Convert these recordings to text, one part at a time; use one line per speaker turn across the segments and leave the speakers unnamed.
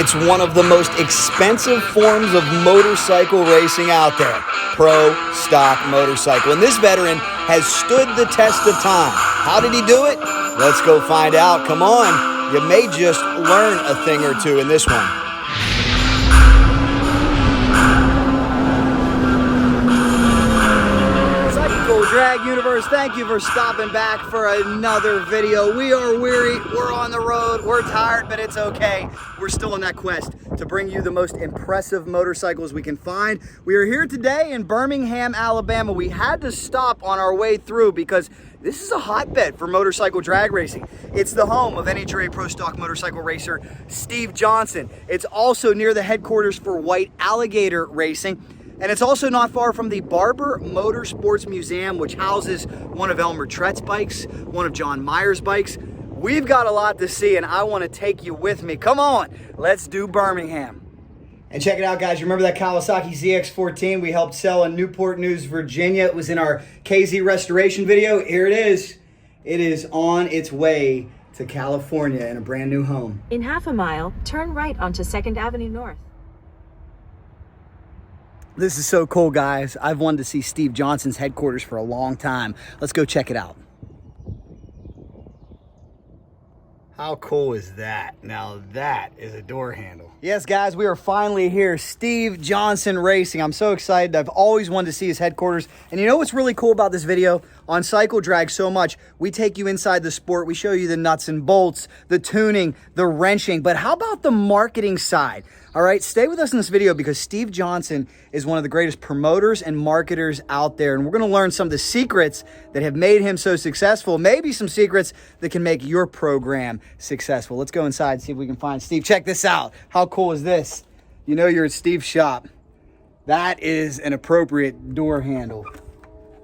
It's one of the most expensive forms of motorcycle racing out there, pro stock motorcycle. And this veteran has stood the test of time. How did he do it? Let's go find out. Come on, you may just learn a thing or two in this one. Drag Universe, thank you for stopping back for another video. We are weary, we're on the road, we're tired, but it's okay. We're still on that quest to bring you the most impressive motorcycles we can find. We are here today in Birmingham, Alabama. We had to stop on our way through because this is a hotbed for motorcycle drag racing. It's the home of NHRA Pro Stock motorcycle racer Steve Johnson. It's also near the headquarters for White Alligator Racing. And it's also not far from the Barber Motorsports Museum, which houses one of Elmer Trett's bikes, one of John Meyer's bikes. We've got a lot to see, and I want to take you with me. Come on, let's do Birmingham. And check it out, guys. Remember that Kawasaki ZX-14 we helped sell in Newport News, Virginia? It was in our KZ restoration video. Here it is. It is on its way to California in a brand new home.
In half a mile, turn right onto 2nd Avenue North.
This is so cool, guys. I've wanted to see Steve Johnson's headquarters for a long time. Let's go check it out. How cool is that? Now that is a door handle. Yes, guys, we are finally here. Steve Johnson Racing. I'm so excited. I've always wanted to see his headquarters. And you know what's really cool about this video? On Cycle Drag so much, we take you inside the sport. We show you the nuts and bolts, the tuning, the wrenching. But how about the marketing side? All right, stay with us in this video because Steve Johnson is one of the greatest promoters and marketers out there. And we're going to learn some of the secrets that have made him so successful. Maybe some secrets that can make your program successful. Let's go inside and see if we can find Steve. Check this out. How cool is this? You know you're at Steve's shop. That is an appropriate door handle.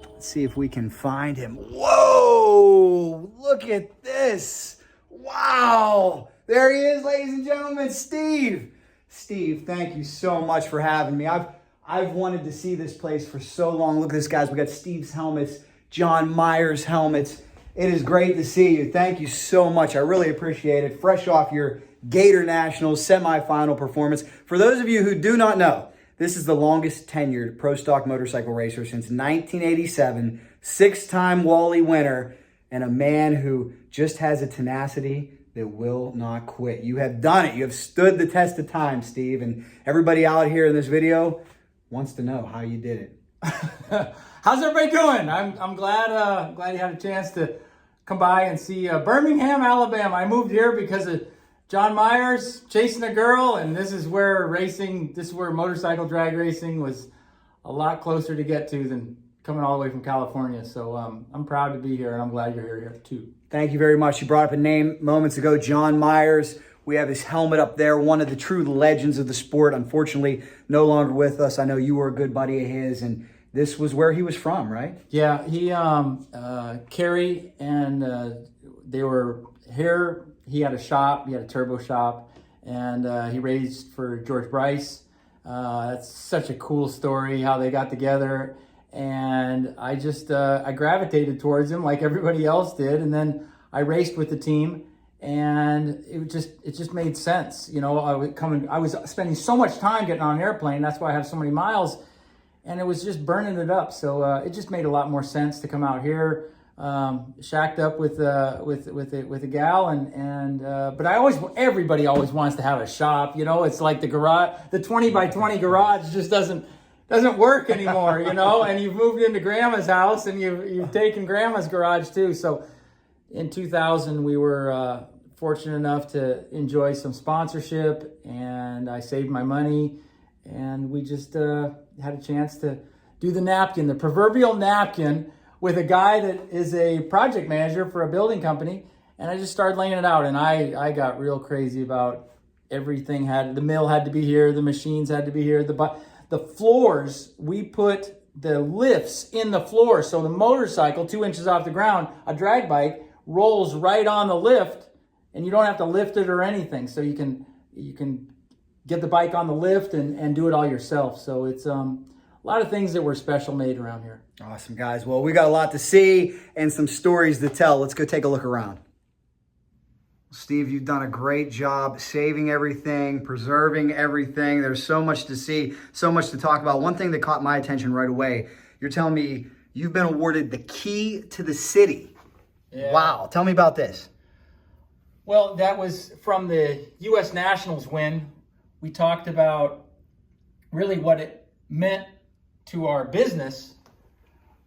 Let's see if we can find him. Whoa, look at this. Wow. There he is, ladies and gentlemen, Steve. Steve, thank you so much for having me. I've wanted to see this place for so long. Look at this, guys. We got Steve's helmets, John Meyer's helmets. It is great to see you. Thank you so much. I really appreciate it. Fresh off your Gator Nationals semifinal performance. For those of you who do not know, this is the longest tenured pro stock motorcycle racer since 1987, 6-time Wally winner, and a man who just has a tenacity that will not quit. You have done it. You have stood the test of time, Steve, and everybody out here in this video wants to know how you did it.
How's everybody doing? I'm glad you had a chance to come by and see Birmingham, Alabama. I moved here because of John Myers chasing a girl, and this is where motorcycle drag racing was a lot closer to get to than coming all the way from California. So I'm proud to be here, and I'm glad you're here too.
Thank you very much. You brought up a name moments ago, John Myers. We have his helmet up there, one of the true legends of the sport. Unfortunately, no longer with us. I know you were a good buddy of his, and this was where he was from, right?
Yeah, he, Kerry, and they were here. He had a shop, he had a turbo shop, and he raced for George Bryce. That's such a cool story, how they got together. And I just, I gravitated towards him like everybody else did. And then I raced with the team, and it just made sense. You know, I was spending so much time getting on an airplane. That's why I have so many miles, and it was just burning it up. So it just made a lot more sense to come out here, shacked up with a gal, but everybody always wants to have a shop. You know, it's like the garage, the 20 by 20 garage just doesn't work anymore, you know, and you've moved into grandma's house, and you've taken grandma's garage too. So in 2000, we were fortunate enough to enjoy some sponsorship, and I saved my money, and we just had a chance to do the proverbial napkin, with a guy that is a project manager for a building company. And I just started laying it out, and I got real crazy about everything. The mill had to be here, the machines had to be here, the floors, we put the lifts in the floor. So the motorcycle, 2 inches off the ground, a drag bike, rolls right on the lift, and you don't have to lift it or anything. So you can get the bike on the lift and do it all yourself. So it's a lot of things that were special made around here.
Awesome, guys. Well, we got a lot to see and some stories to tell. Let's go take a look around. Steve, you've done a great job saving everything, preserving everything. There's so much to see, so much to talk about. One thing that caught my attention right away, you're telling me you've been awarded the key to the city. Yeah. Wow. Tell me about this.
Well, that was from the U.S. Nationals win. We talked about really what it meant to our business.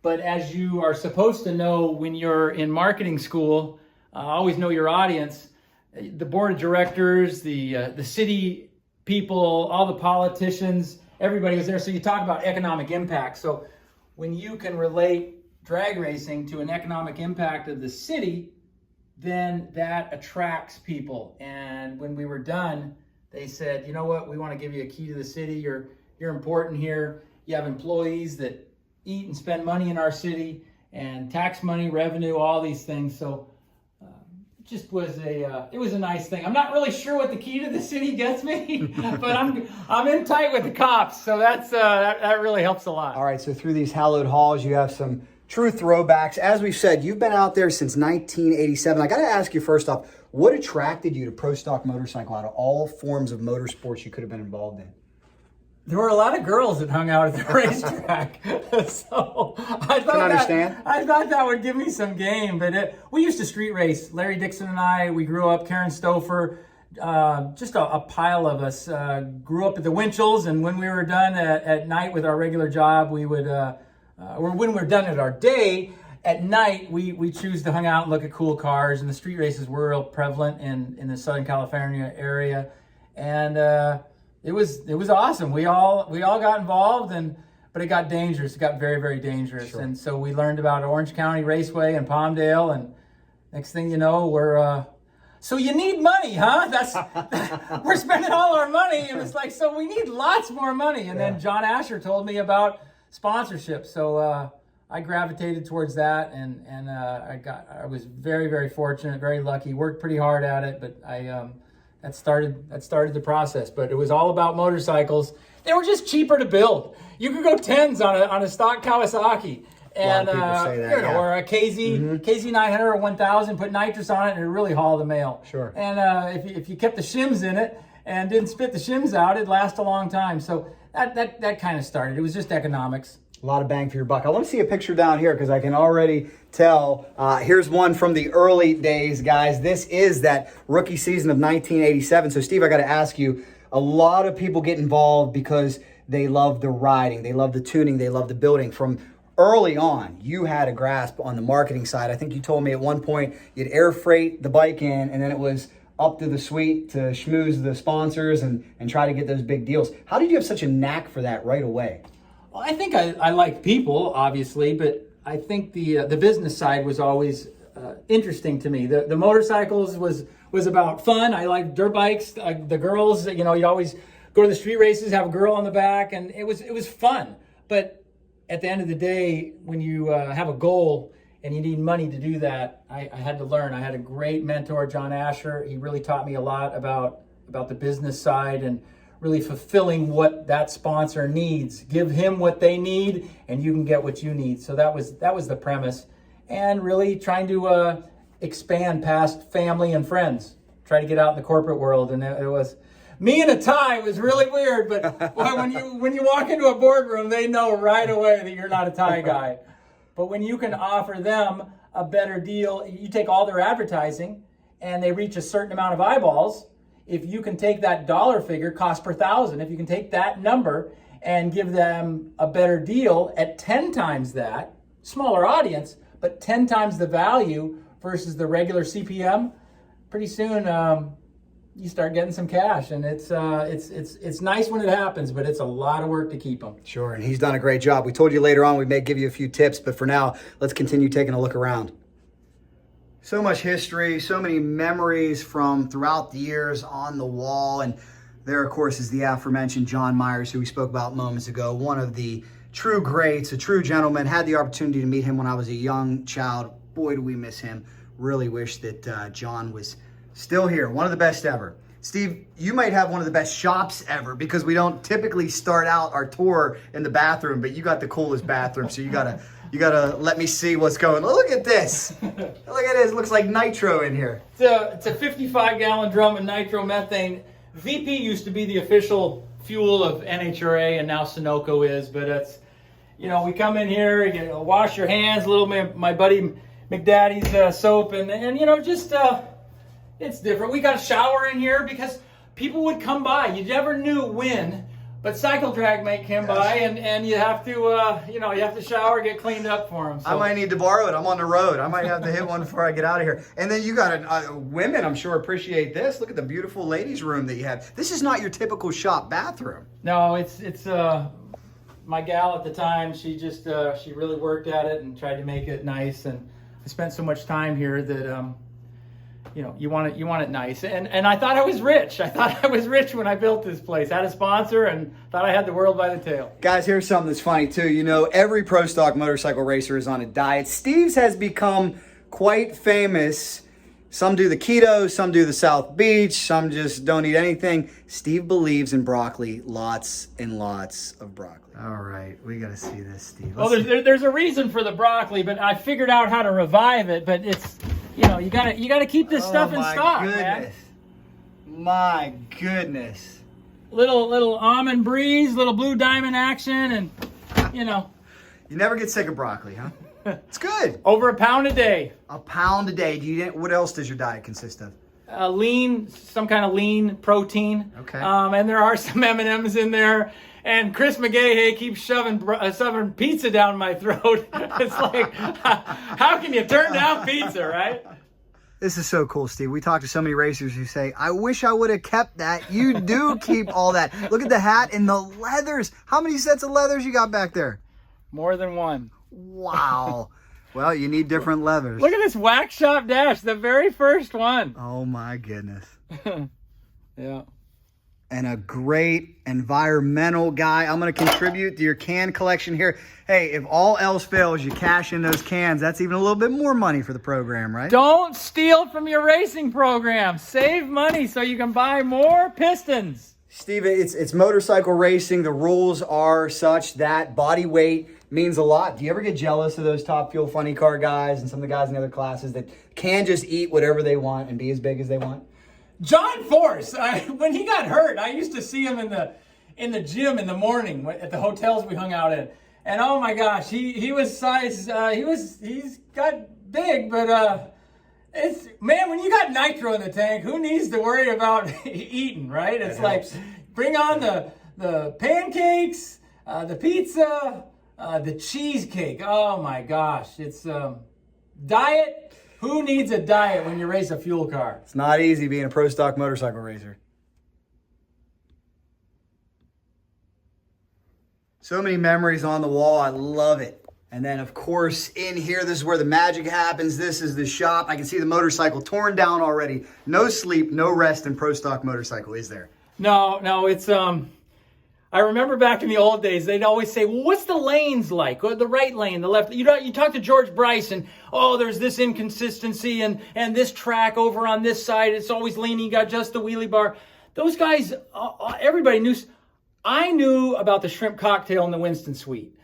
But as you are supposed to know when you're in marketing school, always know your audience. The board of directors, the city people, all the politicians, everybody was there. So you talk about economic impact. So when you can relate drag racing to an economic impact of the city, then that attracts people. And when we were done, they said, you know what, we want to give you a key to the city. You're important here. You have employees that eat and spend money in our city, and tax money, revenue, all these things. So just was it was a nice thing. I'm not really sure what the key to the city gets me, but I'm in tight with the cops, so that really helps a lot.
All right, so through these hallowed halls, you have some true throwbacks. As we've said, you've been out there since 1987. I got to ask you first off, what attracted you to Pro Stock Motorcycle out of all forms of motorsports you could have been involved in?
There were a lot of girls that hung out at the racetrack, so I thought that would give me some game. But we used to street race. Larry Dixon and I, we grew up. Karen Stouffer, just a pile of us grew up at the Winchells. And when we were done at night with our regular job, we would, or when we were done at our day at night, we choose to hang out and look at cool cars. And the street races were real prevalent in the Southern California area, and it was awesome. We all got involved, but it got dangerous. It got very, very dangerous. Sure. And so we learned about Orange County Raceway and Palmdale, and next thing you know, we're so you need money, huh? We're spending all our money, and it's like, so we need lots more money. And then John Asher told me about sponsorship, so I gravitated towards that, and I was very, very fortunate, very lucky. Worked pretty hard at it, but that started the process. But it was all about motorcycles. They were just cheaper to build. You could go tens on a stock Kawasaki, and
a lot of people say that,
or a KZ 900 or 1000. Put nitrous on it, and it really haul the mail.
Sure.
And if you kept the shims in it and didn't spit the shims out, it'd last a long time. So that kind of started. It was just economics.
A lot of bang for your buck. I want to see a picture down here because I can already tell. Here's one from the early days, guys. This is that rookie season of 1987. So, Steve, I got to ask you, a lot of people get involved because they love the riding, they love the tuning, they love the building. From early on, you had a grasp on the marketing side. I think you told me at one point you'd air freight the bike in, and then it was up to the suite to schmooze the sponsors and try to get those big deals. How did you have such a knack for that right away?
Well, I think I like people, obviously, but I think the business side was always interesting to me. The motorcycles was about fun. I like dirt bikes. The girls, you always go to the street races, have a girl on the back, and it was fun. But at the end of the day, when you have a goal and you need money to do that, I had to learn. I had a great mentor, John Asher. He really taught me a lot about the business side and really fulfilling what that sponsor needs. Give him what they need, and you can get what you need. So that was the premise, and really trying to expand past family and friends. Try to get out in the corporate world, and it was me in a tie was really weird. But boy, when you walk into a boardroom, they know right away that you're not a tie guy. But when you can offer them a better deal, you take all their advertising, and they reach a certain amount of eyeballs. If you can take that dollar figure, cost per thousand, if you can take that number and give them a better deal at 10 times that, smaller audience, but 10 times the value versus the regular CPM, pretty soon you start getting some cash. And it's nice when it happens, but it's a lot of work to keep them.
Sure, and he's done a great job. We told you later on we may give you a few tips, but for now, let's continue taking a look around. So much history, so many memories from throughout the years on the wall. And there, of course, is the aforementioned John Myers, who we spoke about moments ago, one of the true greats, a true gentleman. Had the opportunity to meet him when I was a young child. Boy, do we miss him. Really wish that John was still here. One of the best ever. Steve, you might have one of the best shops ever because we don't typically start out our tour in the bathroom, but you got the coolest bathroom, so you got You gotta let me see what's going on. Look at this. Look at this. It looks like nitro in here.
It's a 55-gallon drum of nitromethane. VP used to be the official fuel of NHRA, and now Sunoco is. But it's, we come in here, you wash your hands, a little bit. My buddy McDaddy's soap, and just it's different. We got a shower in here because people would come by. You never knew when. But Cycle Drag might come by, and you have to, you have to shower, get cleaned up for them. So.
I might need to borrow it. I'm on the road. I might have to hit one before I get out of here. And then you got women, I'm sure, appreciate this. Look at the beautiful ladies' room that you have. This is not your typical shop bathroom.
No, it's my gal at the time. She just she really worked at it and tried to make it nice. And I spent so much time here that you want it nice. And I thought I was rich. I thought I was rich when I built this place. I had a sponsor and thought I had the world by the tail.
Guys, here's something that's funny too. Every pro stock motorcycle racer is on a diet. Steve's has become quite famous. Some do the keto, some do the South Beach, some just don't eat anything. Steve believes in broccoli, lots and lots of broccoli. All right, we got to see this, Steve.
Well, there's a reason for the broccoli, but I figured out how to revive it. But it's, you gotta keep this stuff in stock, man.
My goodness.
Little almond breeze, little blue diamond action, and
You never get sick of broccoli, huh? It's good.
Over a pound a day.
A pound a day. What else does your diet consist of?
Some kind of lean protein.
Okay.
And there are some M&Ms in there. And Chris McGahey keeps shoving pizza down my throat. It's like, how can you turn down pizza, right?
This is so cool, Steve. We talk to so many racers who say, I wish I would have kept that. You do keep all that. Look at the hat and the leathers. How many sets of leathers you got back there?
More than one.
Wow. Well, you need different leathers.
Look at this wax shop dash, the very first one.
Oh my goodness.
Yeah.
And a great environmental guy. I'm going to contribute to your can collection here. Hey, if all else fails, you cash in those cans. That's even a little bit more money for the program, right?
Don't steal from your racing program. Save money so you can buy more pistons.
Steve, it's motorcycle racing. The rules are such that body weight means a lot. Do you ever get jealous of those Top Fuel funny car guys and some of the guys in the other classes that can just eat whatever they want and be as big as they want?
John Force, when he got hurt, I used to see him in the gym in the morning at the hotels we hung out in. And oh my gosh, he was size, he's got big, but it's, man, when you got nitro in the tank, who needs to worry about eating, right? It's like, bring on the pancakes, the pizza, the cheesecake. Oh my gosh, it's diet. Who needs a diet when you race a fuel car?
It's not easy being a pro stock motorcycle racer. So many memories on the wall. I love it. And then, of course, in here, this is where the magic happens. This is the shop. I can see the motorcycle torn down already. No sleep, no rest in pro stock motorcycle, is there?
No, it's I remember back in the old days, they'd always say, well, what's the lanes like? Or the right lane, the left. You talk to George Bryce and, oh, there's this inconsistency and this track over on this side, it's always leaning, you got just the wheelie bar. Those guys, everybody knew. I knew about the shrimp cocktail in the Winston Suite.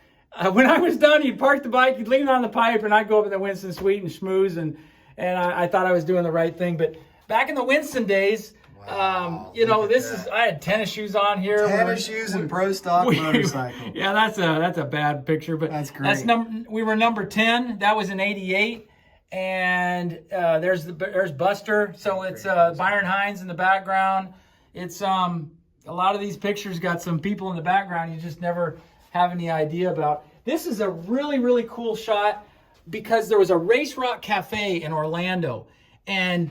When I was done, he'd park the bike, he'd lean on the pipe, and I'd go up in the Winston Suite and schmooze, and I thought I was doing the right thing. But back in the Winston days, wow, I had tennis shoes on here.
Tennis shoes and pro stock motorcycle.
Yeah, that's a bad picture, but
that's great.
We were number 10. That was in '88, and there's Buster. So it's Byron Hines in the background. It's a lot of these pictures got some people in the background you just never have any idea about. This is a really, really cool shot because there was a Race Rock Cafe in Orlando, and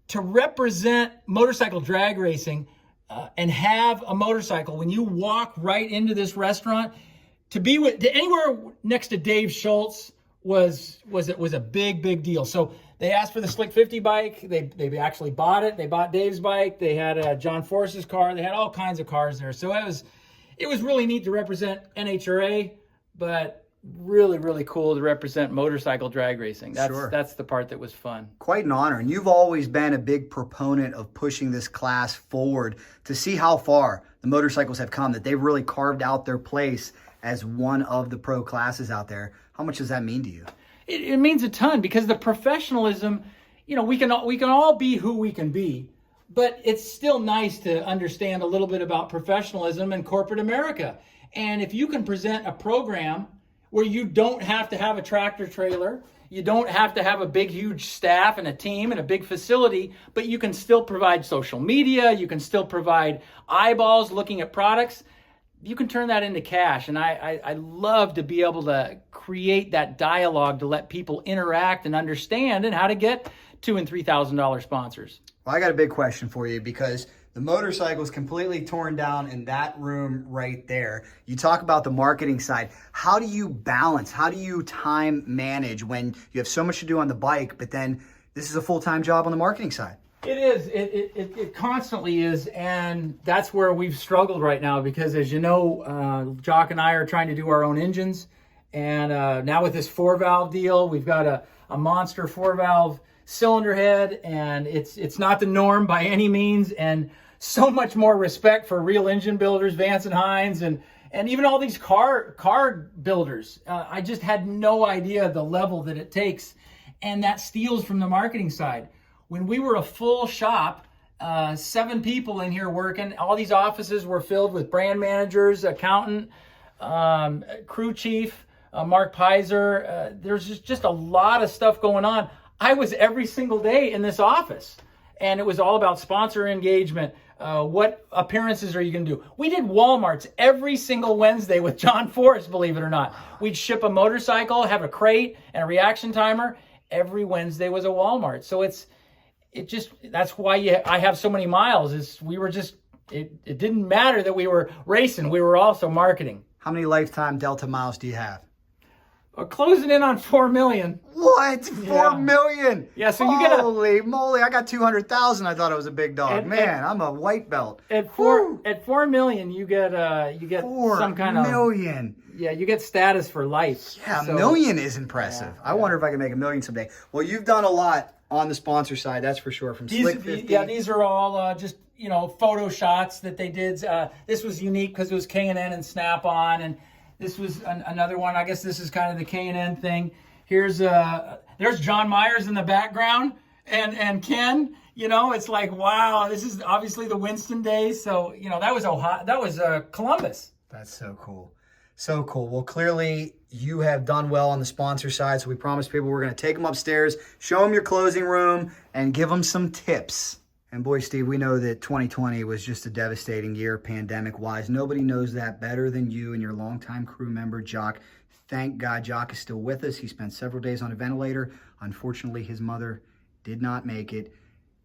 to represent motorcycle drag racing and have a motorcycle, when you walk right into this restaurant, to be anywhere next to Dave Schultz was a big deal. So they asked for the Slick 50 bike. They actually bought it. They bought Dave's bike. They had John Force's car. They had all kinds of cars there. So it was really neat to represent NHRA, but really, really cool to represent motorcycle drag racing. That's the part that was fun.
Quite an honor. And you've always been a big proponent of pushing this class forward to see how far the motorcycles have come, that they've really carved out their place as one of the pro classes out there. How much does that mean to you?
It means a ton, because the professionalism, we can all be who we can be, but it's still nice to understand a little bit about professionalism in corporate America. And if you can present a program where you don't have to have a tractor trailer, you don't have to have a big, huge staff and a team and a big facility, but you can still provide social media, you can still provide eyeballs looking at products, you can turn that into cash. And I love to be able to create that dialogue to let people interact and understand and how to get $2,000 and $3,000 sponsors.
Well, I got a big question for you, because the motorcycle is completely torn down in that room right there. You talk about the marketing side. How do you balance? How do you time manage when you have so much to do on the bike, but then this is a full-time job on the marketing side?
It is. It constantly is. And that's where we've struggled right now, because as you know, Jock and I are trying to do our own engines. And now with this 4-valve deal, we've got a monster 4-valve cylinder head, and it's not the norm by any means. And so much more respect for real engine builders, Vance and Hines, and even all these car builders. I just had no idea the level that it takes, and that steals from the marketing side. When we were a full shop, 7 people in here working, all these offices were filled with brand managers, accountant, crew chief, Mark Pizer. There's just a lot of stuff going on. I was every single day in this office, and it was all about sponsor engagement. What appearances are you going to do? We did Walmarts every single Wednesday with John Forrest, believe it or not. We'd ship a motorcycle, have a crate and a reaction timer. Every Wednesday was a Walmart. So that's why I have so many miles. It didn't matter that we were racing. We were also marketing.
How many lifetime Delta miles do you have?
We're closing in on 4 million.
What? 4 million?
Yeah, so you get
Holy moly, I got 200,000. I thought I was a big dog. I'm a white belt.
At 4 million, you get some kind of
4 million.
Yeah, you get status for life.
Yeah, a million is impressive. I wonder if I can make a million someday. Well, you've done a lot on the sponsor side, that's for sure. From Slick 50.
Yeah, these are all just photo shots that they did. This was unique because it was K&N and Snap-on, and this was another one. I guess this is kind of the K&N thing. There's John Myers in the background, and Ken. It's like, wow, this is obviously the Winston days. So that was Ohio. That was Columbus.
That's so cool. So cool. Well, clearly you have done well on the sponsor side. So we promised people we're going to take them upstairs, show them your closing room, and give them some tips. And boy, Steve, we know that 2020 was just a devastating year pandemic-wise. Nobody knows that better than you and your longtime crew member, Jock. Thank God Jock is still with us. He spent several days on a ventilator. Unfortunately, his mother did not make it.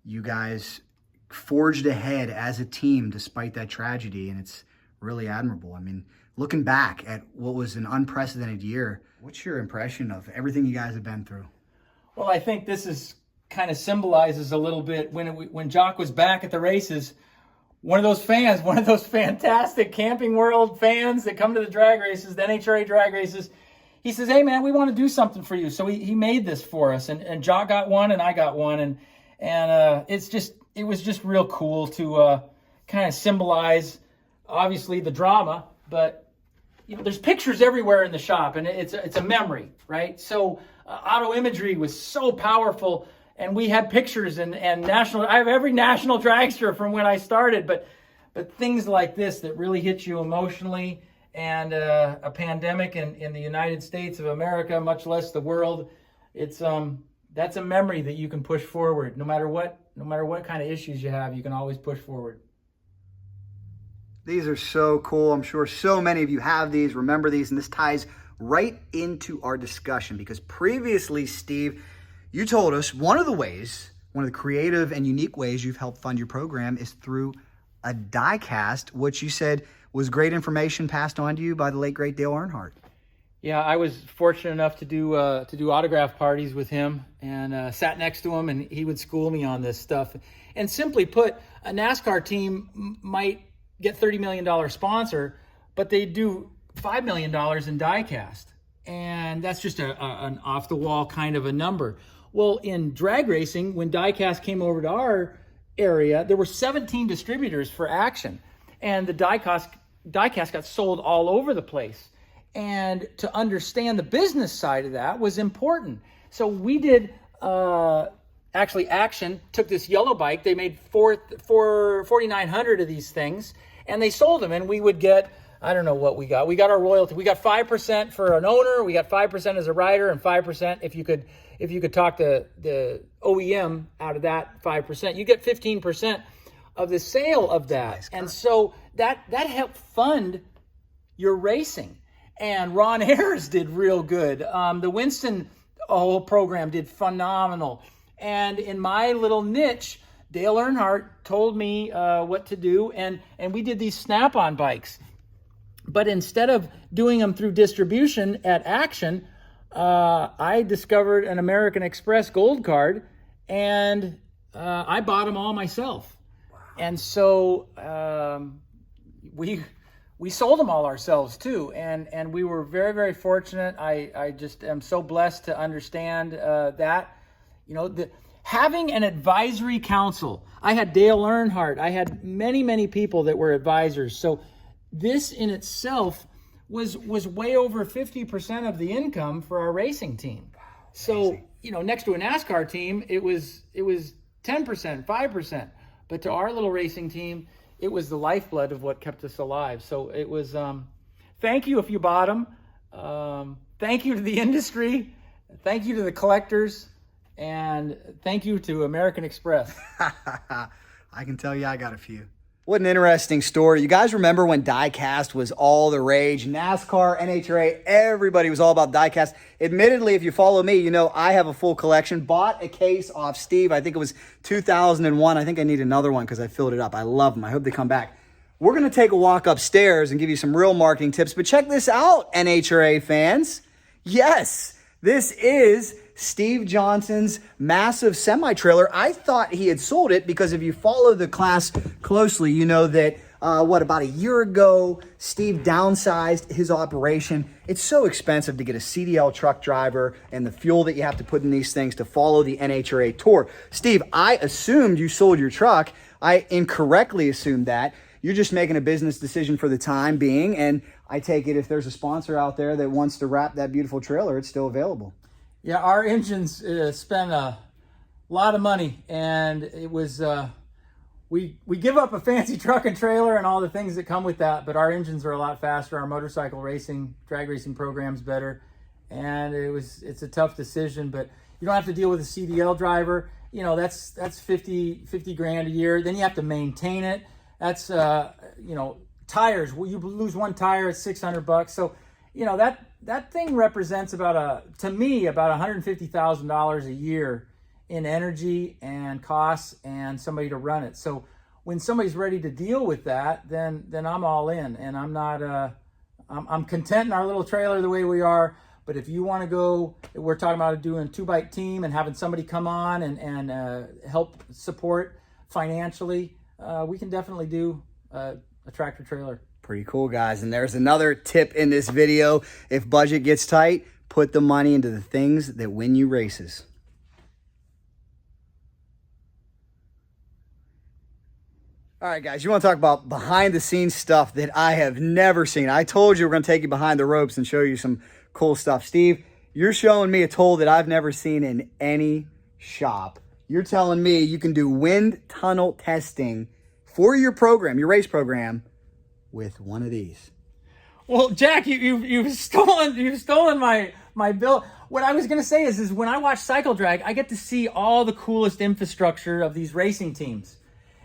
You guys forged ahead as a team despite that tragedy, and it's really admirable. I mean, looking back at what was an unprecedented year, what's your impression of everything you guys have been through?
Well, I think this is kind of symbolizes a little bit when Jock was back at the races. One of those fantastic Camping World fans that come to the drag races, the NHRA drag races, he says, "Hey man, we want to do something for you." So he made this for us, and Jock got one and I got one, and it was just real cool to kind of symbolize obviously the drama, but there's pictures everywhere in the shop, and it's a memory, right? So auto imagery was so powerful. And we had pictures and I have every national dragster from when I started, but things like this that really hit you emotionally, and a pandemic in the United States of America, much less the world, that's a memory that you can push forward. No matter what kind of issues you have, you can always push forward.
These are so cool. I'm sure so many of you have these, remember these, and this ties right into our discussion, because previously, Steve, you told us one of the creative and unique ways you've helped fund your program is through a diecast, which you said was great information passed on to you by the late, great Dale Earnhardt.
Yeah, I was fortunate enough to do autograph parties with him, and sat next to him, and he would school me on this stuff. And simply put, a NASCAR team might get $30 million sponsor, but they do $5 million in diecast. And that's just an off-the-wall kind of a number. Well, in drag racing, when Diecast came over to our area, there were 17 distributors for Action. And the Diecast got sold all over the place. And to understand the business side of that was important. So we did, actually Action took this yellow bike. They made 4,900 of these things, and they sold them. And we would get, I don't know what we got. We got our royalty. We got 5% for an owner. We got 5% as a rider, and 5% if you could talk the OEM out of that 5%. You get 15% of the sale of that. Nice. And so that helped fund your racing. And Ron Ayers did real good. The Winston whole program did phenomenal. And in my little niche, Dale Earnhardt told me what to do, and we did these Snap-on bikes. But instead of doing them through distribution at Action, I discovered an American Express Gold Card, and I bought them all myself. Wow. And so we sold them all ourselves too, and we were very, very fortunate. I just am so blessed to understand that, having an advisory council. I had Dale Earnhardt. I had many, many people that were advisors. So this in itself was way over 50% of the income for our racing team. So, next to a NASCAR team, it was 10%, 5%. But to our little racing team, it was the lifeblood of what kept us alive. So it was, thank you if you bought them. Thank you to the industry. Thank you to the collectors. And thank you to American Express.
I can tell you I got a few. What an interesting story. You guys remember when Diecast was all the rage? NASCAR, NHRA, everybody was all about Diecast. Admittedly, if you follow me, you know I have a full collection. Bought a case off Steve. I think it was 2001. I think I need another one because I filled it up. I love them. I hope they come back. We're going to take a walk upstairs and give you some real marketing tips. But check this out, NHRA fans. Yes, this is Steve Johnson's massive semi-trailer. I thought he had sold it because if you follow the class closely, you know that, about a year ago, Steve downsized his operation. It's so expensive to get a CDL truck driver and the fuel that you have to put in these things to follow the NHRA tour. Steve, I assumed you sold your truck. I incorrectly assumed that. You're just making a business decision for the time being, and I take it if there's a sponsor out there that wants to wrap that beautiful trailer, it's still available.
Yeah, our engines spent a lot of money, and it was we give up a fancy truck and trailer and all the things that come with that, but our engines are a lot faster. Our motorcycle racing, drag racing program's better, and it's a tough decision, but you don't have to deal with a CDL driver. That's 50 grand a year. Then you have to maintain it. That's tires. Well, you lose one tire, it's $600. So that thing represents about $150,000 a year in energy and costs and somebody to run it. So when somebody's ready to deal with that, then I'm all in, and I'm not I'm content in our little trailer the way we are. But if you want to go, we're talking about doing a 2-bike team and having somebody come on and help support financially. We can definitely do a tractor trailer.
Pretty cool, guys. And there's another tip in this video. If budget gets tight, put the money into the things that win you races. All right, guys, you want to talk about behind the scenes stuff that I have never seen. I told you we're going to take you behind the ropes and show you some cool stuff. Steve, you're showing me a tool that I've never seen in any shop. You're telling me you can do wind tunnel testing for your program, your race program, with one of these.
Well, Jack, you've stolen my bill. What I was going to say is when I watch Cycle Drag, I get to see all the coolest infrastructure of these racing teams.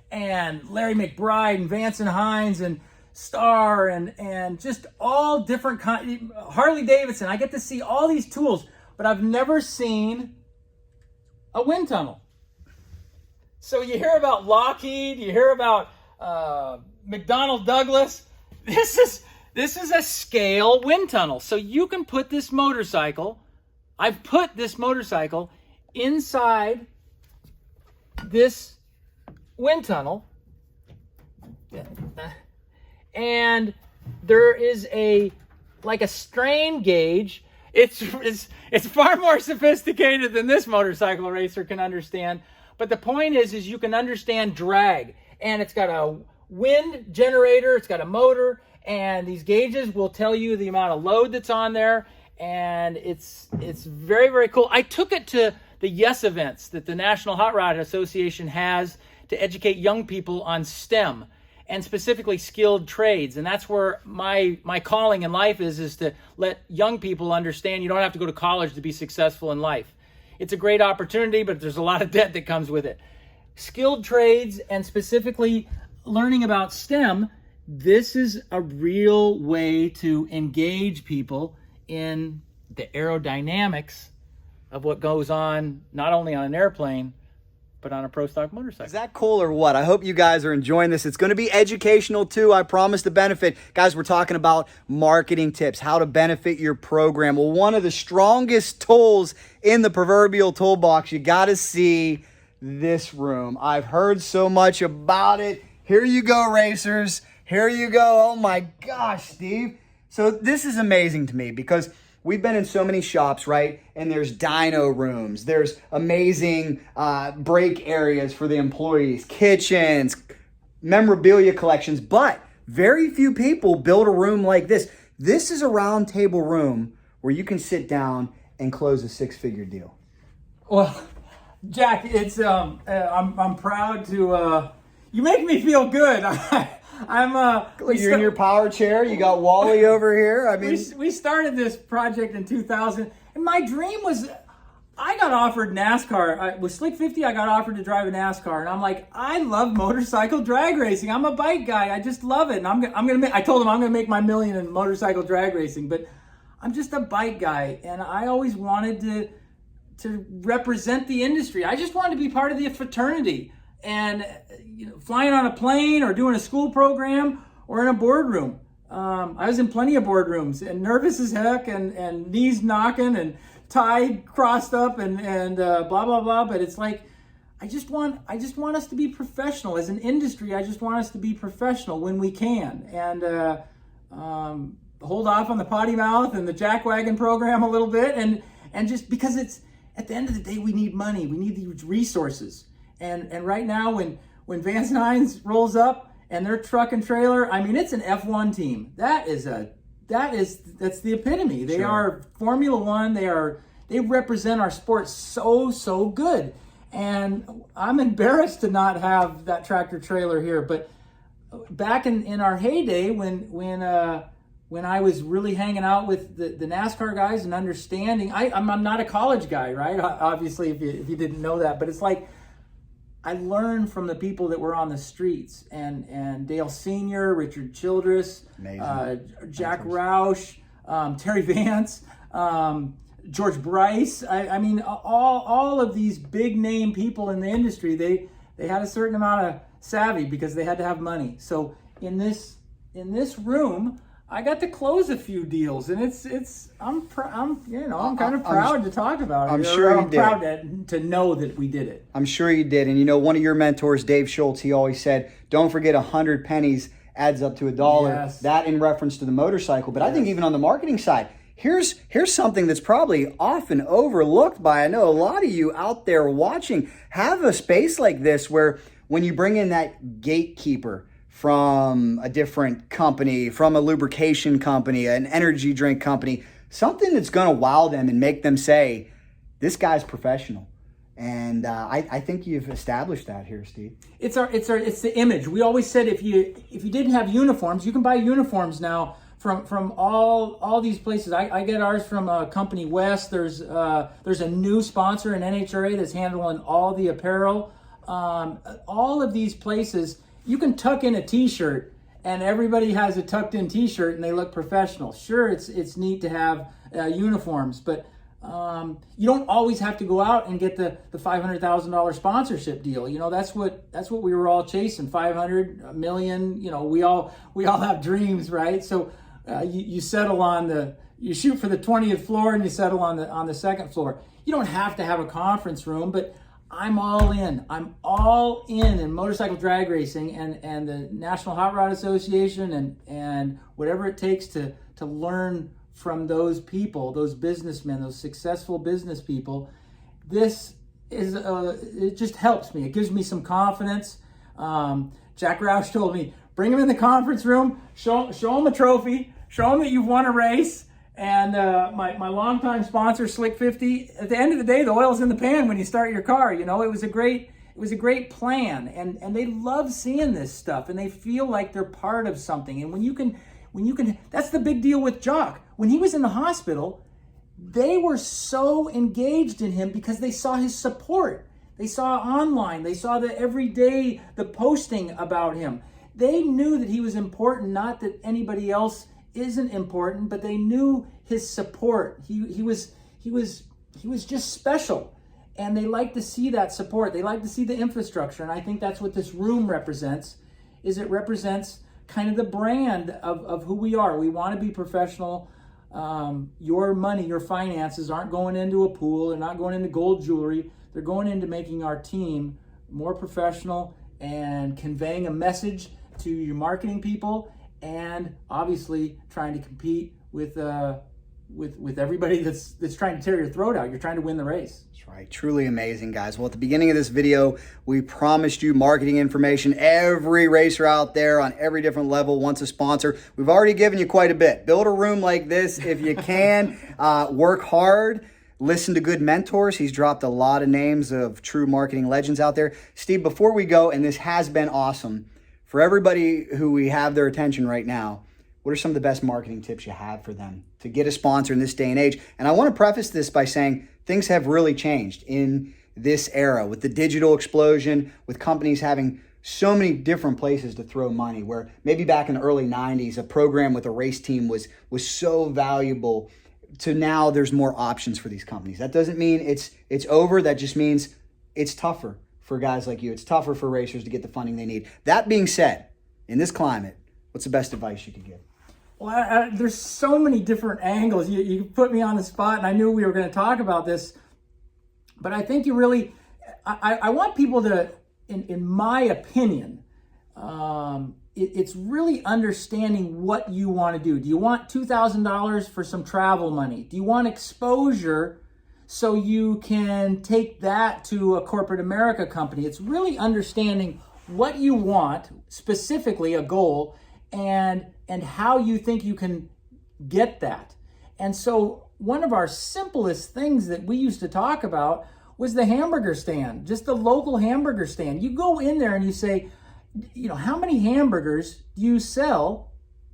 And Larry McBride and Vance and Hines and Star and just all different Harley Davidson. I get to see all these tools, but I've never seen a wind tunnel. So you hear about Lockheed, you hear about McDonnell Douglas. This is a scale wind tunnel. So you can put this motorcycle. I've put this motorcycle inside this wind tunnel, and there is a strain gauge. It's far more sophisticated than this motorcycle racer can understand. But the point is you can understand drag, and it's got a wind generator, it's got a motor, and these gauges will tell you the amount of load that's on there, and it's very, very cool. I took it to the YES events that the National Hot Rod Association has to educate young people on STEM, and specifically skilled trades. And that's where my calling in life is to let young people understand you don't have to go to college to be successful in life. It's a great opportunity, but there's a lot of debt that comes with it. Skilled trades, and specifically learning about STEM, this is a real way to engage people in the aerodynamics of what goes on, not only on an airplane, but on a pro stock motorcycle.
Is that cool or what? I hope you guys are enjoying this. It's going to be educational too. I promise to benefit. Guys, we're talking about marketing tips, how to benefit your program. Well, one of the strongest tools in the proverbial toolbox, you got to see this room. I've heard so much about it. Here you go, racers. Here you go. Oh my gosh, Steve. So this is amazing to me because we've been in so many shops, right? And there's dyno rooms. There's amazing break areas for the employees, kitchens, memorabilia collections. But very few people build a room like this. This is a round table room where you can sit down and close a six-figure deal.
Well, Jack, it's I'm proud to. You make me feel good.
You're in your power chair. You got Wally over here. I mean,
we started this project in 2000, and my dream was, I got offered NASCAR. With Slick 50, I got offered to drive a NASCAR, and I'm like, I love motorcycle drag racing. I'm a bike guy. I just love it, and I told him I'm gonna make my million in motorcycle drag racing, but I'm just a bike guy, and I always wanted to represent the industry. I just wanted to be part of the fraternity. And flying on a plane or doing a school program or in a boardroom. I was in plenty of boardrooms and nervous as heck and knees knocking and tie crossed up and blah, blah, blah. But it's like, I just want us to be professional. As an industry, I just want us to be professional when we can. And hold off on the potty mouth and the jackwagon program a little bit. And just because it's, at the end of the day, we need money. We need these resources. And right now, when Vance Nines rolls up and their truck and trailer, I mean, it's an F1 team. That's the epitome. They are Formula One. They represent our sport so good. And I'm embarrassed to not have that tractor trailer here. But back in our heyday, when I was really hanging out with the NASCAR guys and understanding, I'm not a college guy, right? Obviously, if you didn't know that, but it's like, I learned from the people that were on the streets, and Dale Sr., Richard Childress, Jack Roush, Terry Vance, George Bryce. I mean, all of these big name people in the industry, they had a certain amount of savvy because they had to have money. So in this room, I got to close a few deals, and I'm kind of proud to talk about it.
I'm sure you did.
I'm proud to know that we did it.
I'm sure you did. And one of your mentors, Dave Schultz, he always said, don't forget 100 pennies adds up to $1.
Yes.
That in reference to the motorcycle. But yes. I think even on the marketing side, here's something that's probably often overlooked by, I know a lot of you out there watching, have a space like this where when you bring in that gatekeeper from a different company, from a lubrication company, an energy drink company, something that's going to wow them and make them say, this guy's professional. And I think you've established that here, Steve.
It's the image. We always said if you didn't have uniforms, you can buy uniforms now from all these places. I get ours from Company West. There's a new sponsor in NHRA that's handling all the apparel. All of these places, you can tuck in a t-shirt and everybody has a tucked in t-shirt and they look professional. Sure, it's neat to have uniforms, but you don't always have to go out and get the $500,000 sponsorship deal. That's what we were all chasing, 500, a million. We all have dreams, right? So you settle you shoot for the 20th floor and you settle on the second floor. You don't have to have a conference room, but I'm all in. I'm all in motorcycle drag racing and the National Hot Rod Association and whatever it takes to learn from those people, those businessmen, those successful business people. This it just helps me. It gives me some confidence. Jack Roush told me, Bring them in the conference room, show them a trophy, show them that you've won a race. And my longtime sponsor, Slick 50, at the end of the day, the oil's in the pan when you start your car. You know, it was a great plan, and they love seeing this stuff, and they feel like they're part of something. And when you can, that's the big deal with Jock. When he was in the hospital, they were so engaged in him because they saw his support. They saw online. They saw the posting about him. They knew that he was important, not that anybody else isn't important, but they knew his support. He was just special, and they like to see that support. They like to see the infrastructure, and I think that's what this room represents. Is it represents kind of the brand of who we are. We want to be professional. Your money, your finances aren't going into a pool. They're not going into gold jewelry. They're going into making our team more professional and conveying a message to your marketing people, and obviously trying to compete with everybody that's trying to tear your throat out. You're trying to win the race.
That's right. Truly amazing, guys. Well, at the beginning of this video, we promised you marketing information. Every racer out there on every different level wants a sponsor. We've already given you quite a bit. Build a room like this if you can. Work hard. Listen to good mentors. He's dropped a lot of names of true marketing legends out there. Steve, before we go, and this has been awesome, for everybody who we have their attention right now, what are some of the best marketing tips you have for them to get a sponsor in this day and age? And I want to preface this by saying things have really changed in this era with the digital explosion, with companies having so many different places to throw money, where maybe back in the early 90s, a program with a race team was so valuable, to now there's more options for these companies. That doesn't mean it's over. That just means it's tougher for guys like you. It's tougher for racers to get the funding they need. That being said, in this climate, what's the best advice you could give?
Well, there's so many different angles. You put me on the spot, and I knew we were going to talk about this. But I think you really, I want people to, in my opinion, it's really understanding what you want to do. Do you want $2,000 for some travel money? Do you want exposure so you can take that to a corporate America company? It's really understanding what you want, specifically a goal, and how you think you can get that. And so one of our simplest things that we used to talk about was the hamburger stand, just the local hamburger stand. You go in there and you say, you know, how many hamburgers do you sell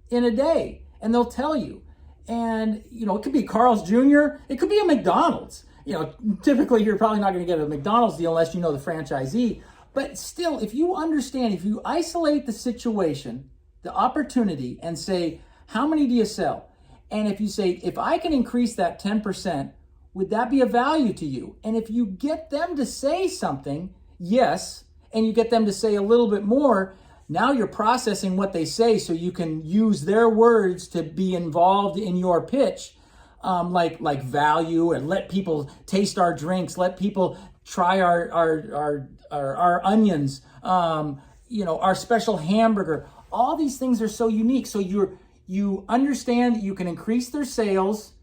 in a day? And they'll tell you. And, you know, it could be Carl's Jr., it could be a McDonald's. You know, typically you're probably not going to get a McDonald's deal unless you know the franchisee. But still, if you understand, if you isolate the situation, the opportunity, and say, how many do you sell? And if you say, if I can increase that 10%, would that be a value to you? And if you get them to say something, yes, and you get them to say a little bit more, now you're processing what they say so you can use their words to be involved in your pitch, like value, and let people taste our drinks, let people try our onions, you know, our special hamburger. All these things are so unique. So you understand that you can increase their sales,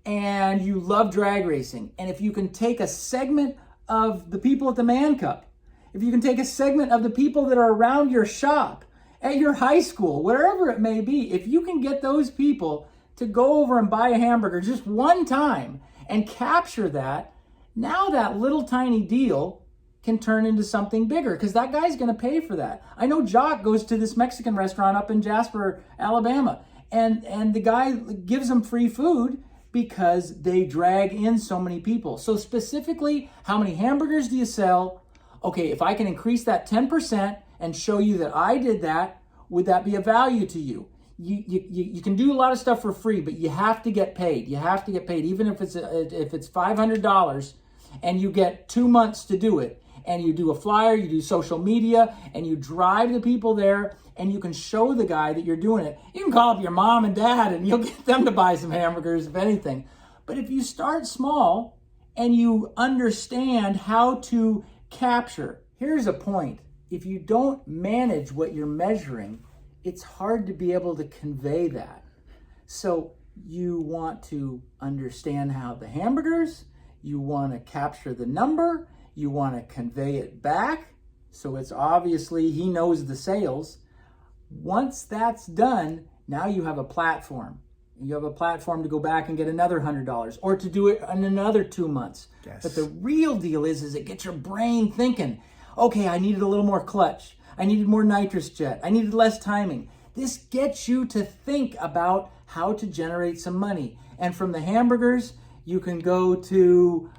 and you love drag racing. And if you can take a segment of the people at the Man Cup, if you can take a segment of the people that are around your shop, at your high school, wherever it may be, if you can get those people to go over and buy a hamburger just one time and capture that, now that little tiny deal can turn into something bigger, because that guy's going to pay for that. I know Jock goes to this Mexican restaurant up in Jasper, Alabama, and the guy gives them free food because they drag in so many people. So specifically, how many hamburgers do you sell? Okay, if I can increase that 10% and show you that I did that, would that be a value to you? You can do a lot of stuff for free, but you have to get paid. You have to get paid, even if it's $500 and you get 2 months to do it. And you do a flyer, you do social media, and you drive the people there, and you can show the guy that you're doing it. You can call up your mom and dad, and you'll get them to buy some hamburgers, if anything. But if you start small and you understand how to capture, here's a point. If you don't manage what you're measuring, it's hard to be able to convey that. So you want to understand how the hamburgers, you want to capture the number, you want to convey it back. So it's obviously he knows the sales. Once that's done, now you have a platform. You have a platform to go back and get another $100 or to do it in another 2 months.
Yes.
But the real deal is it gets your brain thinking, okay, I needed a little more clutch. I needed more nitrous jet. I needed less timing. This gets you to think about how to generate some money. And from the hamburgers, you can go to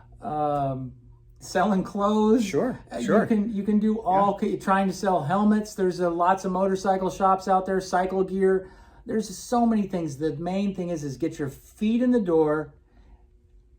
selling clothes.
Sure.
You can do all, trying to sell helmets. There's lots of motorcycle shops out there, cycle gear. There's so many things. The main thing is get your feet in the door,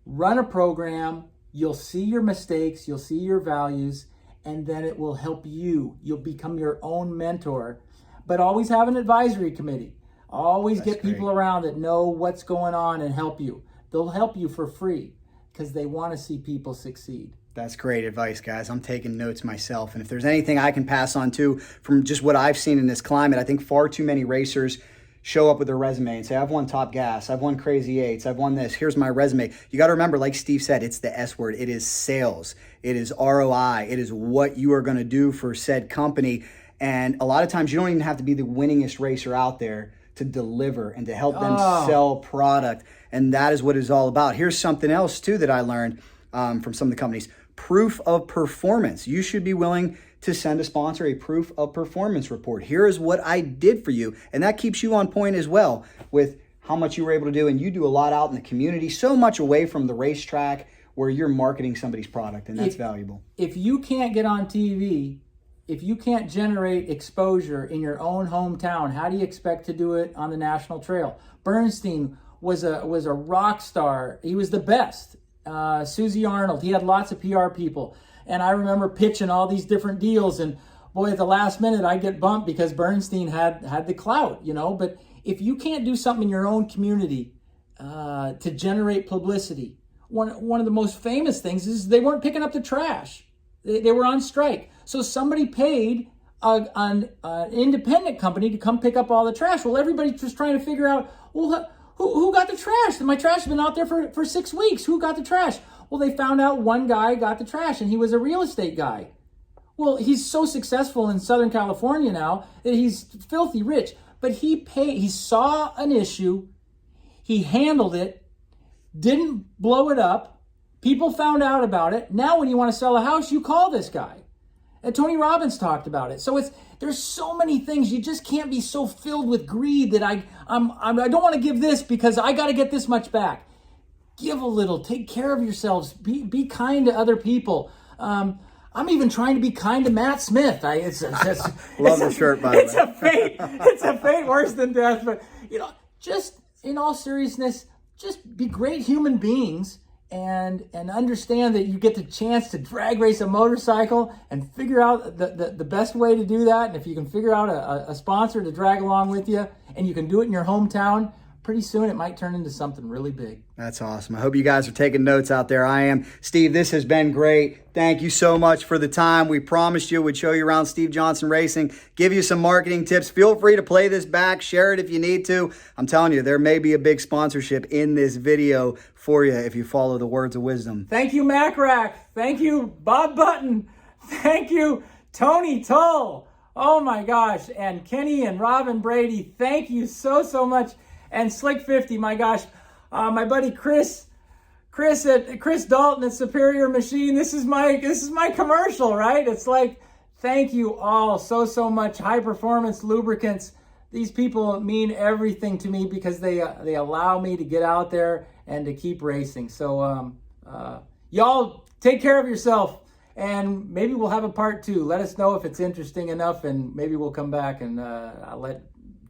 run a program. You'll see your mistakes. You'll see your values, and then it will help you. You'll become your own mentor, but always have an advisory committee. Always get people around that know what's going on and help you. They'll help you for free because they want to see people succeed.
That's great advice, guys. I'm taking notes myself. And if there's anything I can pass on to from just what I've seen in this climate, I think far too many racers show up with their resume and say, I've won Top Gas, I've won Crazy Eights, I've won this, here's my resume. You got to remember, like Steve said, it's the S word. It is sales. It is ROI. It is what you are going to do for said company. And a lot of times you don't even have to be the winningest racer out there to deliver and to help them sell product. And that is what it's all about. Here's something else too that I learned from some of the companies. Proof of performance. You should be willing to send a sponsor a proof of performance report. Here is what I did for you. And that keeps you on point as well with how much you were able to do. And you do a lot out in the community, so much away from the racetrack where you're marketing somebody's product, and that's valuable.
If you can't get on TV, if you can't generate exposure in your own hometown, how do you expect to do it on the national trail? Bernstein was a rock star. He was the best. Susie Arnold, he had lots of PR people. And I remember pitching all these different deals, and boy, at the last minute, I'd get bumped because Bernstein had the clout, you know. But if you can't do something in your own community to generate publicity, one of the most famous things is they weren't picking up the trash. They were on strike. So somebody paid an independent company to come pick up all the trash. Well, everybody's just trying to figure out, well, who got the trash? My trash has been out there for 6 weeks. Who got the trash? Well, they found out one guy got the trash, and he was a real estate guy. Well, he's so successful in Southern California now that he's filthy rich. But he saw an issue, he handled it, didn't blow it up. People found out about it. Now when you want to sell a house, you call this guy. And Tony Robbins talked about it. So there's so many things. You just can't be so filled with greed that I don't want to give this because I got to get this much back. Give a little. Take care of yourselves. Be kind to other people. I'm even trying to be kind to Matt Smith. Love
the shirt, by the way.
It's a fate. It's a fate worse than death. But just in all seriousness, just be great human beings. And understand that you get the chance to drag race a motorcycle and figure out the best way to do that. And if you can figure out a sponsor to drag along with you and you can do it in your hometown, pretty soon it might turn into something really big.
That's awesome. I hope you guys are taking notes out there. I am. Steve, this has been great. Thank you so much for the time. We promised you we'd show you around Steve Johnson Racing, give you some marketing tips. Feel free to play this back, share it if you need to. I'm telling you, there may be a big sponsorship in this video for you if you follow the words of wisdom.
Thank you, Macrack. Thank you, Bob Button. Thank you, Tony Tull. Oh my gosh. And Kenny and Robin Brady, thank you so much. And Slick 50, my gosh, my buddy Chris Dalton at Superior Machine. This is my commercial, right? It's like, thank you all so much. High Performance Lubricants. These people mean everything to me because they allow me to get out there and to keep racing. So y'all take care of yourself, and maybe we'll have a part 2. Let us know if it's interesting enough, and maybe we'll come back and I'll let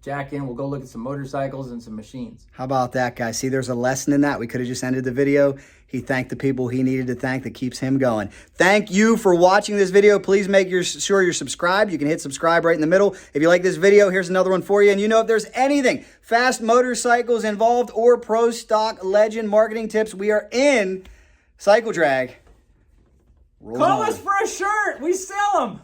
Jack in. We'll go look at some motorcycles and some machines.
How about that, guys? See, there's a lesson in that. We could have just ended the video. He thanked the people he needed to thank that keeps him going. Thank you for watching this video. Please make sure you're subscribed. You can hit subscribe right in the middle. If you like this video, here's another one for you. And if there's anything fast motorcycles involved or pro stock legend marketing tips, we are in Cycle Drag.
Call us for a shirt. We sell them.